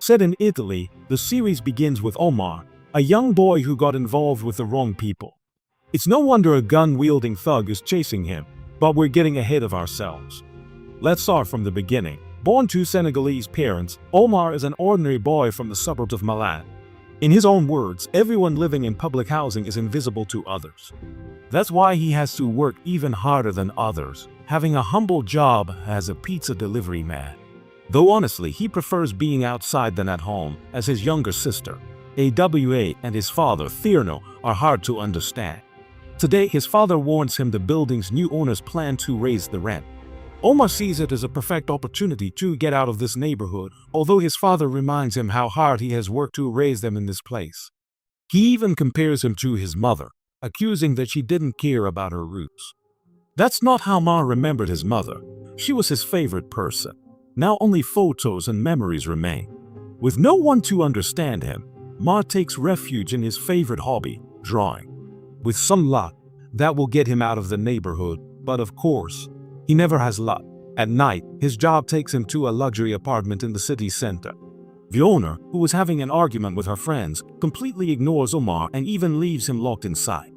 Set in Italy, the series begins with Omar, a young boy who got involved with the wrong people. It's no wonder a gun-wielding thug is chasing him, but we're getting ahead of ourselves. Let's start from the beginning. Born to Senegalese parents, Omar is an ordinary boy from the suburbs of Milan. In his own words, everyone living in public housing is invisible to others. That's why he has to work even harder than others, having a humble job as a pizza delivery man. Though honestly, he prefers being outside than at home, as his younger sister, Awa, and his father, Thierno, are hard to understand. Today, his father warns him the building's new owners plan to raise the rent. Omar sees it as a perfect opportunity to get out of this neighborhood, although his father reminds him how hard he has worked to raise them in this place. He even compares him to his mother, accusing that she didn't care about her roots. That's not how Omar remembered his mother. She was his favorite person. Now only photos and memories remain. With no one to understand him, Omar takes refuge in his favorite hobby, drawing. With some luck, that will get him out of the neighborhood, but of course, he never has luck. At night, his job takes him to a luxury apartment in the city center. The owner, who was having an argument with her friends, completely ignores Omar and even leaves him locked inside.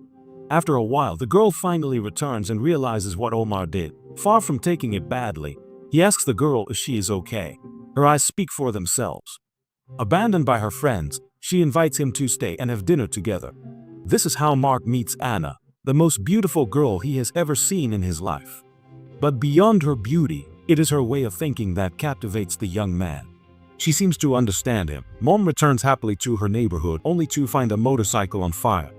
After a while, the girl finally returns and realizes what Omar did. Far from taking it badly, he asks the girl if she is okay. Her eyes speak for themselves. Abandoned by her friends, she invites him to stay and have dinner together. This is how Mark meets Anna, the most beautiful girl he has ever seen in his life. But beyond her beauty, it is her way of thinking that captivates the young man. She seems to understand him. Mom returns happily to her neighborhood only to find a motorcycle on fire.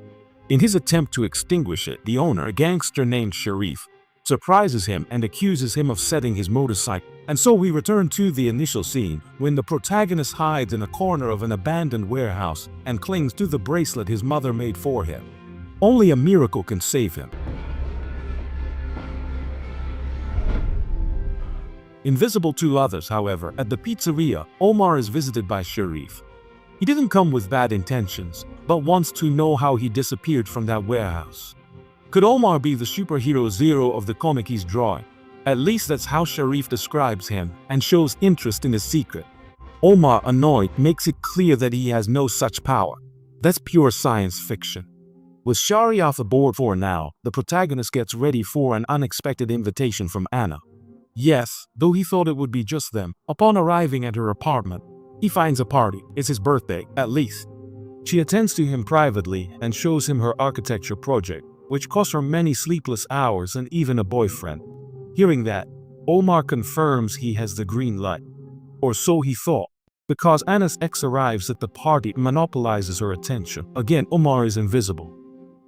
In his attempt to extinguish it, the owner, a gangster named Sharif, surprises him and accuses him of setting his motorcycle. And so we return to the initial scene when the protagonist hides in a corner of an abandoned warehouse and clings to the bracelet his mother made for him. Only a miracle can save him. Invisible to others, however, at the pizzeria, Omar is visited by Sharif. He didn't come with bad intentions, but wants to know how he disappeared from that warehouse. Could Omar be the superhero Zero of the comic he's drawing? At least that's how Sharif describes him and shows interest in his secret. Omar, annoyed, makes it clear that he has no such power. That's pure science fiction. With Shari off the board for now, the protagonist gets ready for an unexpected invitation from Anna. Yes, though he thought it would be just them, upon arriving at her apartment, he finds a party. It's his birthday, at least. She attends to him privately and shows him her architecture project, which cost her many sleepless hours and even a boyfriend. Hearing that, Omar confirms he has the green light. Or so he thought. Because Anna's ex arrives at the party and monopolizes her attention. Again, Omar is invisible.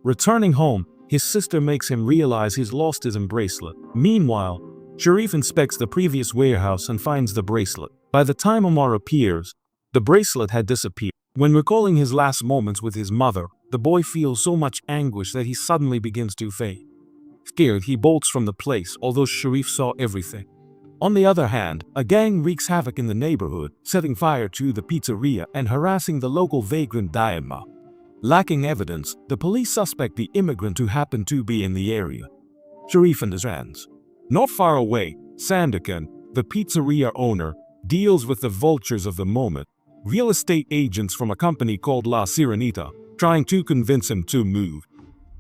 Returning home, his sister makes him realize he's lost his bracelet. Meanwhile, Sharif inspects the previous warehouse and finds the bracelet. By the time Omar appears, the bracelet had disappeared. When recalling his last moments with his mother, the boy feels so much anguish that he suddenly begins to faint. Scared, he bolts from the place, although Sharif saw everything. On the other hand, a gang wreaks havoc in the neighborhood, setting fire to the pizzeria and harassing the local vagrant Daima. Lacking evidence, the police suspect the immigrant who happened to be in the area. Sharif and his friends. Not far away, Sandakan, the pizzeria owner, deals with the vultures of the moment, real estate agents from a company called La Sirenita, trying to convince him to move.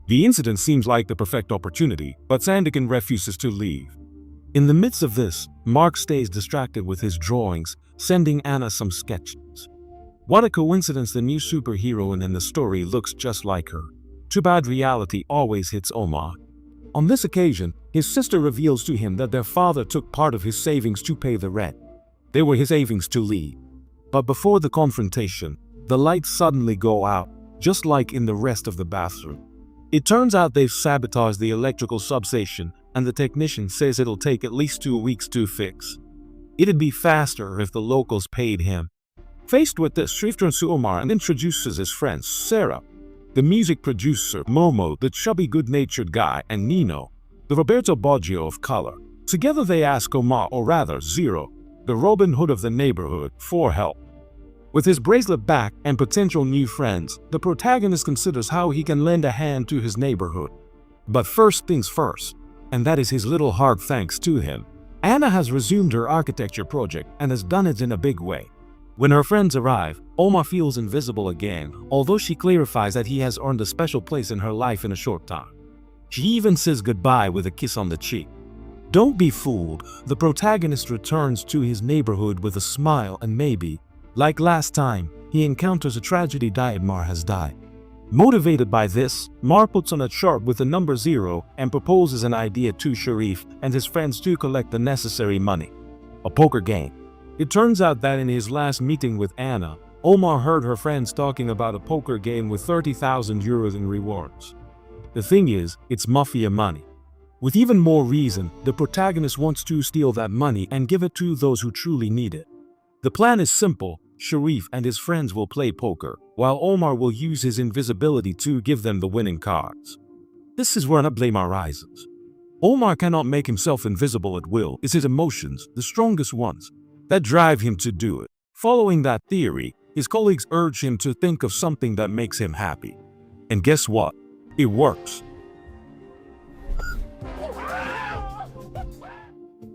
The incident seems like the perfect opportunity, but Sandakan refuses to leave. In the midst of this, Mark stays distracted with his drawings, sending Anna some sketches. What a coincidence, the new superheroine in the story looks just like her. Too bad reality always hits Omar. On this occasion, his sister reveals to him that their father took part of his savings to pay the rent. They were his savings to leave. But before the confrontation, the lights suddenly go out, just like in the rest of the bathroom. It turns out they've sabotaged the electrical substation, and the technician says it'll take at least 2 weeks to fix. It'd be faster if the locals paid him. Faced with this, Sharif turns to Omar and introduces his friends, Sarah, the music producer, Momo, the chubby good-natured guy, and Nino, the Roberto Baggio of color. Together they ask Omar, or rather Zero, the Robin Hood of the neighborhood, for help. With his bracelet back and potential new friends, the protagonist considers how he can lend a hand to his neighborhood. But first things first, and that is his little heart thanks to him. Anna has resumed her architecture project and has done it in a big way. When her friends arrive, Omar feels invisible again, although she clarifies that he has earned a special place in her life in a short time. She even says goodbye with a kiss on the cheek. Don't be fooled, the protagonist returns to his neighborhood with a smile and maybe, like last time, he encounters a tragedy that Mar has died. Motivated by this, Mar puts on a chart with the number 0 and proposes an idea to Sharif and his friends to collect the necessary money. A poker game. It turns out that in his last meeting with Anna, Omar heard her friends talking about a poker game with 30,000 euros in rewards. The thing is, it's mafia money. With even more reason, the protagonist wants to steal that money and give it to those who truly need it. The plan is simple. Sharif and his friends will play poker, while Omar will use his invisibility to give them the winning cards. This is where a blame arises. Omar cannot make himself invisible at will. It's his emotions, the strongest ones, that drive him to do it. Following that theory, his colleagues urge him to think of something that makes him happy. And guess what? It works.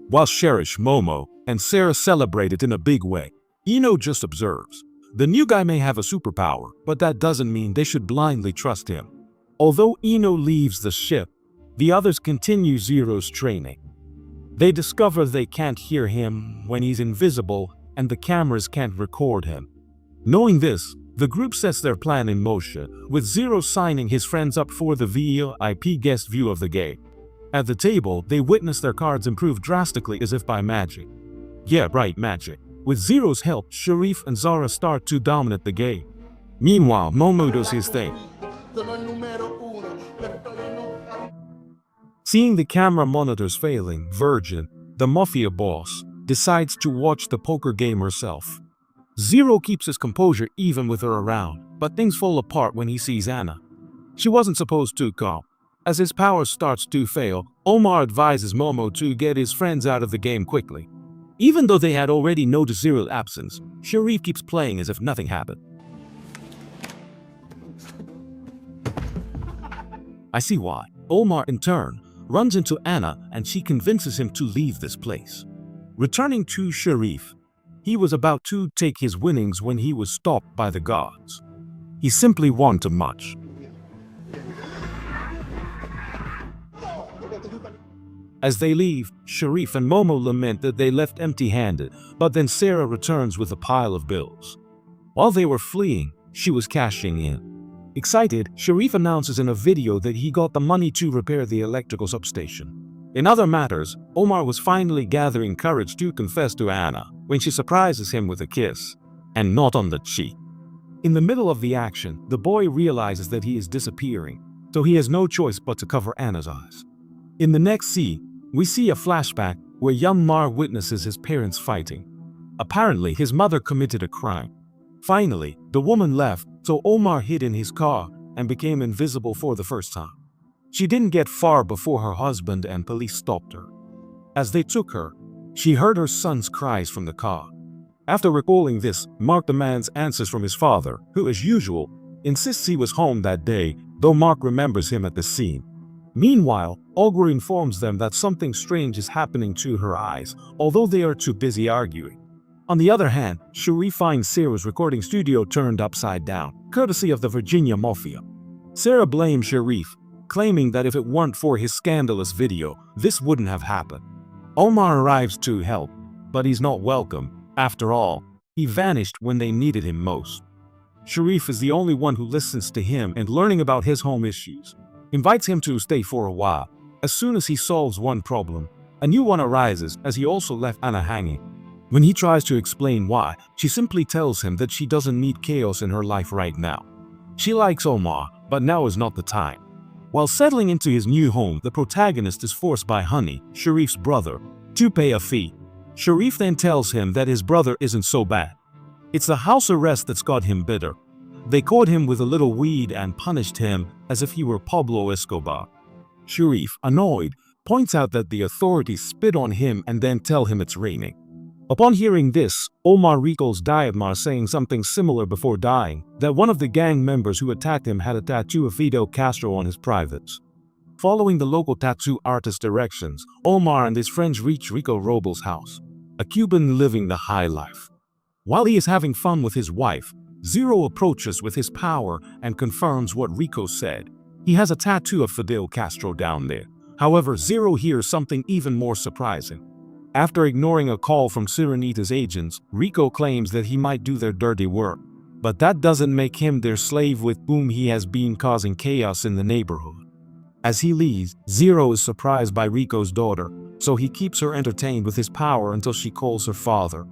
While Cherish, Momo, and Sarah celebrate it in a big way, Eno just observes. The new guy may have a superpower, but that doesn't mean they should blindly trust him. Although Eno leaves the ship, the others continue Zero's training. They discover they can't hear him when he's invisible and the cameras can't record him. Knowing this, the group sets their plan in motion, with Zero signing his friends up for the VIP guest view of the game. At the table, they witness their cards improve drastically as if by magic. Yeah, right, magic. With Zero's help, Sharif and Zara start to dominate the game. Meanwhile, Momo does his thing. Seeing the camera monitors failing, Virgin, the mafia boss, decides to watch the poker game herself. Zero keeps his composure even with her around, but things fall apart when he sees Anna. She wasn't supposed to come. As his power starts to fail, Omar advises Momo to get his friends out of the game quickly. Even though they had already noticed Zero's absence, Sharif keeps playing as if nothing happened. I see why. Omar, in turn, runs into Anna and she convinces him to leave this place. Returning to Sharif, he was about to take his winnings when he was stopped by the guards. He simply won too much. As they leave, Sharif and Momo lament that they left empty-handed, but then Sarah returns with a pile of bills. While they were fleeing, she was cashing in. Excited, Sharif announces in a video that he got the money to repair the electrical substation. In other matters, Omar was finally gathering courage to confess to Anna when she surprises him with a kiss, and not on the cheek. In the middle of the action, the boy realizes that he is disappearing, so he has no choice but to cover Anna's eyes. In the next scene, we see a flashback where young Mar witnesses his parents fighting. Apparently, his mother committed a crime. Finally, the woman left, so Omar hid in his car and became invisible for the first time. She didn't get far before her husband and police stopped her. As they took her, she heard her son's cries from the car. After recalling this, Mark demands answers from his father, who, as usual, insists he was home that day, though Mark remembers him at the scene. Meanwhile, Olga informs them that something strange is happening to her eyes, although they are too busy arguing. On the other hand, Sharif finds Sarah's recording studio turned upside down, courtesy of the Virginia Mafia. Sarah blames Sharif, claiming that if it weren't for his scandalous video, this wouldn't have happened. Omar arrives to help, but he's not welcome. After all, he vanished when they needed him most. Sharif is the only one who listens to him and, learning about his home issues, invites him to stay for a while. As soon as he solves one problem, a new one arises, as he also left Anna hanging. When he tries to explain why, she simply tells him that she doesn't need chaos in her life right now. She likes Omar, but now is not the time. While settling into his new home, the protagonist is forced by Honey, Sharif's brother, to pay a fee. Sharif then tells him that his brother isn't so bad. It's the house arrest that's got him bitter. They caught him with a little weed and punished him as if he were Pablo Escobar. Sharif, annoyed, points out that the authorities spit on him and then tell him it's raining. Upon hearing this, Omar recalls Dietmar saying something similar before dying, that one of the gang members who attacked him had a tattoo of Fidel Castro on his privates. Following the local tattoo artist's directions, Omar and his friends reach Rico Robles' house, a Cuban living the high life. While he is having fun with his wife, Zero approaches with his power and confirms what Rico said. He has a tattoo of Fidel Castro down there. However, Zero hears something even more surprising. After ignoring a call from Sirenita's agents, Rico claims that he might do their dirty work. But that doesn't make him their slave with whom he has been causing chaos in the neighborhood. As he leaves, Zero is surprised by Rico's daughter, so he keeps her entertained with his power until she calls her father.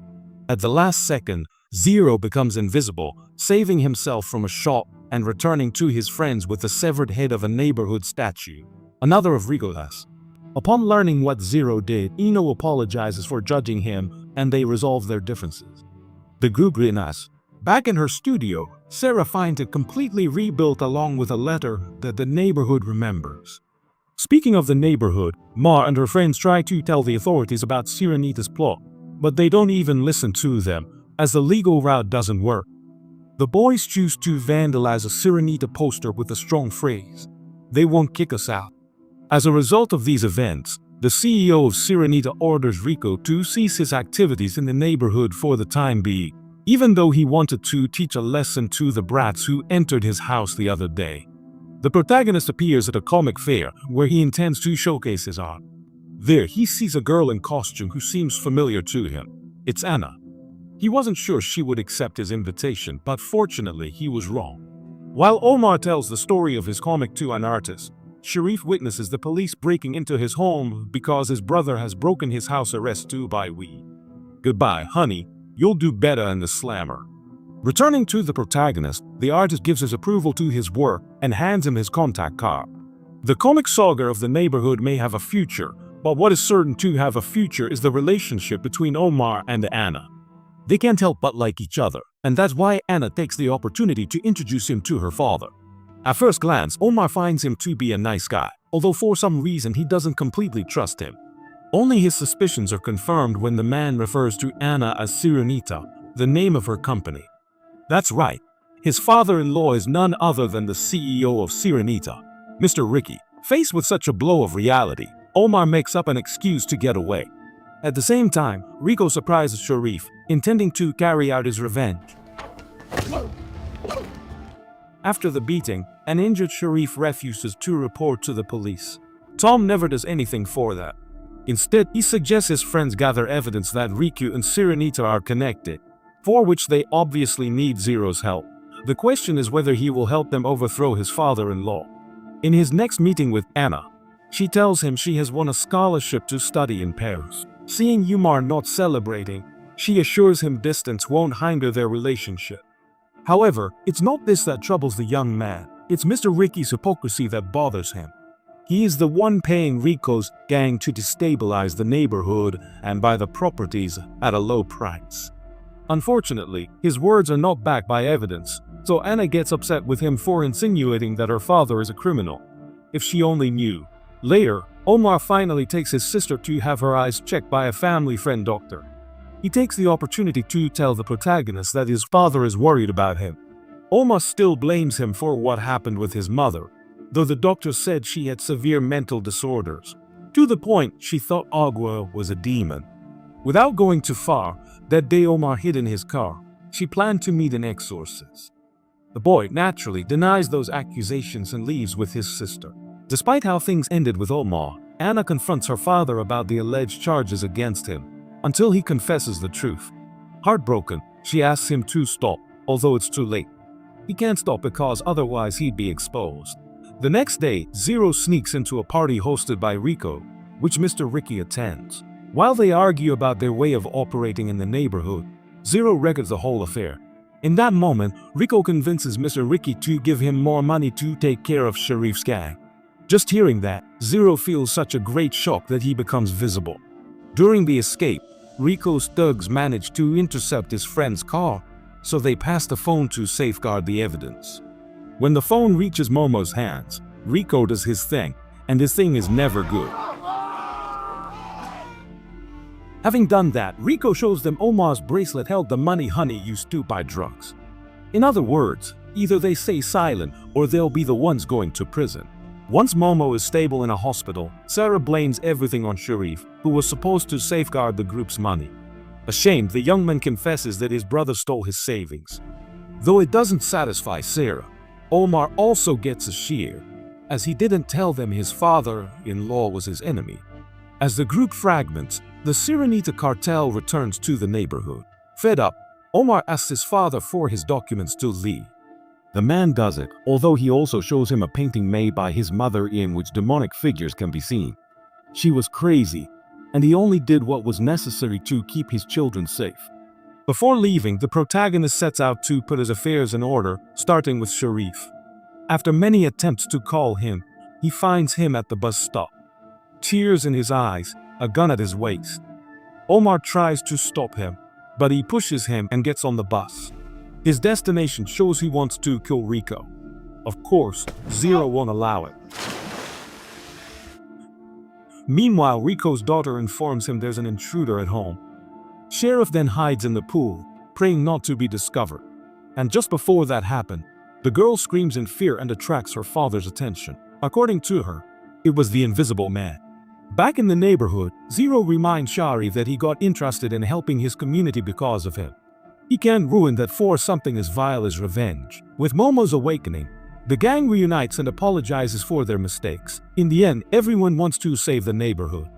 At the last second, Zero becomes invisible, saving himself from a shot and returning to his friends with the severed head of a neighborhood statue, another of Rico's. Upon learning what Zero did, Ino apologizes for judging him and they resolve their differences. The group reunites. Back in her studio, Sarah finds it completely rebuilt along with a letter that the neighborhood remembers. Speaking of the neighborhood, Ma and her friends try to tell the authorities about Sirenita's plot, but they don't even listen to them, as the legal route doesn't work. The boys choose to vandalize a Sirenita poster with a strong phrase, "They won't kick us out." As a result of these events, the CEO of Sirenita orders Rico to cease his activities in the neighborhood for the time being, even though he wanted to teach a lesson to the brats who entered his house the other day. The protagonist appears at a comic fair where he intends to showcase his art. There, he sees a girl in costume who seems familiar to him. It's Anna. He wasn't sure she would accept his invitation, but fortunately he was wrong. While Omar tells the story of his comic to an artist, Sharif witnesses the police breaking into his home because his brother has broken his house arrest to buy weed. Goodbye, honey. You'll do better in the slammer. Returning to the protagonist, the artist gives his approval to his work and hands him his contact card. The comic saga of the neighborhood may have a future, but what is certain to have a future is the relationship between Omar and Anna. They can't help but like each other, and that's why Anna takes the opportunity to introduce him to her father. At first glance, Omar finds him to be a nice guy, although for some reason he doesn't completely trust him. Only his suspicions are confirmed when the man refers to Anna as Sirenita, the name of her company. That's right, his father-in-law is none other than the CEO of Sirenita, Mr. Ricky. Faced with such a blow of reality, Omar makes up an excuse to get away. At the same time, Rico surprises Sharif, intending to carry out his revenge. After the beating, an injured Sharif refuses to report to the police. Tom never does anything for that. Instead, he suggests his friends gather evidence that Riku and Sirenita are connected, for which they obviously need Zero's help. The question is whether he will help them overthrow his father-in-law. In his next meeting with Anna, she tells him she has won a scholarship to study in Paris. Seeing Umar not celebrating, she assures him distance won't hinder their relationship. However, it's not this that troubles the young man. It's Mr. Ricky's hypocrisy that bothers him. He is the one paying Rico's gang to destabilize the neighborhood and buy the properties at a low price. Unfortunately, his words are not backed by evidence, so Anna gets upset with him for insinuating that her father is a criminal. If she only knew. Later, Omar finally takes his sister to have her eyes checked by a family friend doctor. He takes the opportunity to tell the protagonist that his father is worried about him. Omar still blames him for what happened with his mother, though the doctor said she had severe mental disorders, to the point she thought Agua was a demon. Without going too far, that day Omar hid in his car. She planned to meet an exorcist. The boy naturally denies those accusations and leaves with his sister. Despite how things ended with Omar, Anna confronts her father about the alleged charges against him, until he confesses the truth. Heartbroken, she asks him to stop, although it's too late. He can't stop because otherwise he'd be exposed. The next day, Zero sneaks into a party hosted by Rico, which Mr. Ricky attends. While they argue about their way of operating in the neighborhood, Zero records the whole affair. In that moment, Rico convinces Mr. Ricky to give him more money to take care of Sharif's gang. Just hearing that, Zero feels such a great shock that he becomes visible. During the escape, Rico's thugs manage to intercept his friend's car, so they pass the phone to safeguard the evidence. When the phone reaches Momo's hands, Rico does his thing, and his thing is never good. Having done that, Rico shows them Omar's bracelet held the money Honey used to buy drugs. In other words, either they stay silent or they'll be the ones going to prison. Once Momo is stable in a hospital, Sarah blames everything on Sharif, who was supposed to safeguard the group's money. Ashamed, the young man confesses that his brother stole his savings. Though it doesn't satisfy Sarah, Omar also gets a shear, as he didn't tell them his father-in-law was his enemy. As the group fragments, the Sirenita cartel returns to the neighborhood. Fed up, Omar asks his father for his documents to Lee. The man does it, although he also shows him a painting made by his mother in which demonic figures can be seen. She was crazy, and he only did what was necessary to keep his children safe. Before leaving, the protagonist sets out to put his affairs in order, starting with Sharif. After many attempts to call him, he finds him at the bus stop. Tears in his eyes, a gun at his waist. Omar tries to stop him, but he pushes him and gets on the bus. His destination shows he wants to kill Rico. Of course, Zero won't allow it. Meanwhile, Rico's daughter informs him there's an intruder at home. Sheriff then hides in the pool, praying not to be discovered. And just before that happened, the girl screams in fear and attracts her father's attention. According to her, it was the Invisible Man. Back in the neighborhood, Zero reminds Sharif that he got interested in helping his community because of him. He can't ruin that for something as vile as revenge. With Momo's awakening, the gang reunites and apologizes for their mistakes. In the end, everyone wants to save the neighborhood.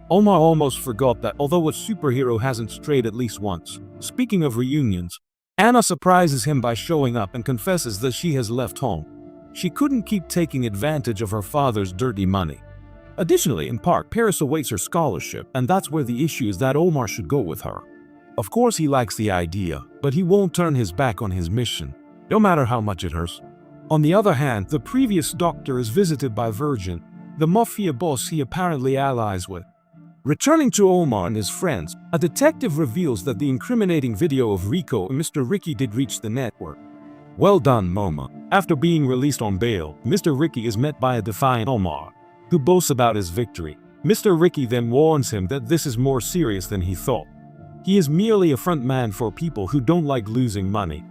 Omar almost forgot that although a superhero hasn't strayed at least once. Speaking of reunions, Anna surprises him by showing up and confesses that she has left home. She couldn't keep taking advantage of her father's dirty money. Additionally, in part, Paris awaits her scholarship, and that's where the issue is that Omar should go with her. Of course he likes the idea, but he won't turn his back on his mission, no matter how much it hurts. On the other hand, the previous doctor is visited by Virgin, the mafia boss he apparently allies with. Returning to Omar and his friends, a detective reveals that the incriminating video of Rico and Mr. Ricky did reach the network. Well done, Momo. After being released on bail, Mr. Ricky is met by a defiant Omar, who boasts about his victory. Mr. Ricky then warns him that this is more serious than he thought. He is merely a front man for people who don't like losing money.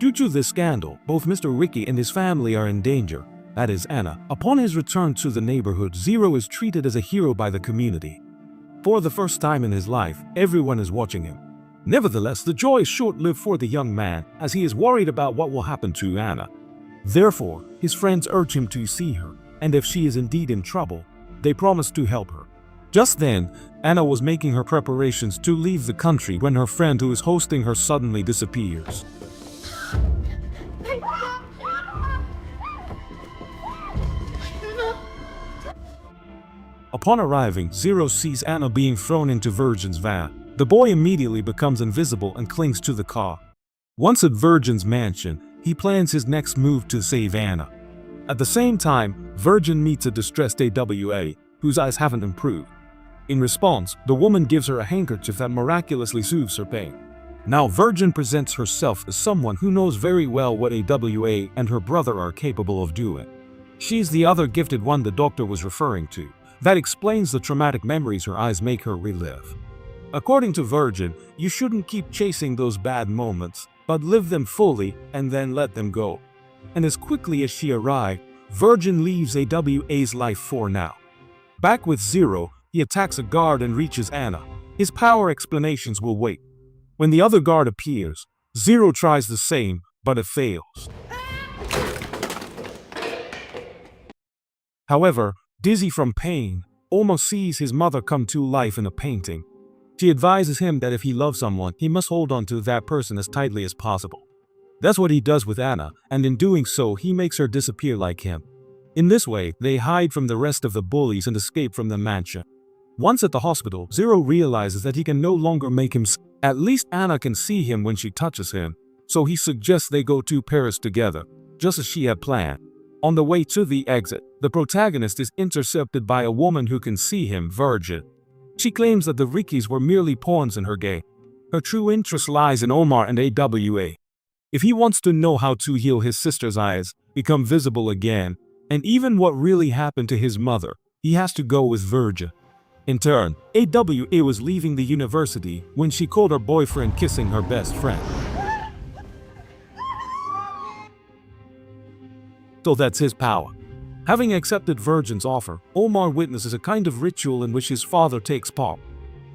Due to this scandal, both Mr. Ricky and his family are in danger, that is Anna. Upon his return to the neighborhood, Zero is treated as a hero by the community. For the first time in his life, everyone is watching him. Nevertheless, the joy is short-lived for the young man, as he is worried about what will happen to Anna. Therefore, his friends urge him to see her, and if she is indeed in trouble, they promise to help her. Just then, Anna was making her preparations to leave the country when her friend who is hosting her suddenly disappears. Upon arriving, Zero sees Anna being thrown into Virgin's van. The boy immediately becomes invisible and clings to the car. Once at Virgin's mansion, he plans his next move to save Anna. At the same time, Virgin meets a distressed AWA, whose eyes haven't improved. In response, the woman gives her a handkerchief that miraculously soothes her pain. Now Virgin presents herself as someone who knows very well what AWA and her brother are capable of doing. She's the other gifted one the doctor was referring to. That explains the traumatic memories her eyes make her relive. According to Virgin, you shouldn't keep chasing those bad moments, but live them fully and then let them go. And as quickly as she arrived, Virgin leaves AWA's life for now. Back with Zero, he attacks a guard and reaches Anna. His power explanations will wait. When the other guard appears, Zero tries the same, but it fails. However, dizzy from pain, Omar sees his mother come to life in a painting. She advises him that if he loves someone, he must hold on to that person as tightly as possible. That's what he does with Anna, and in doing so, he makes her disappear like him. In this way, they hide from the rest of the bullies and escape from the mansion. Once at the hospital, Zero realizes that he can no longer make him at least Anna can see him when she touches him, so he suggests they go to Paris together, just as she had planned. On the way to the exit, the protagonist is intercepted by a woman who can see him, Virgin. She claims that the Rickies were merely pawns in her game. Her true interest lies in Omar and AWA. If he wants to know how to heal his sister's eyes, become visible again, and even what really happened to his mother, he has to go with Virgin. In turn, AWA was leaving the university when she caught her boyfriend kissing her best friend. So that's his power. Having accepted Virgin's offer, Omar witnesses a kind of ritual in which his father takes part.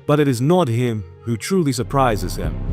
But it is not him who truly surprises him.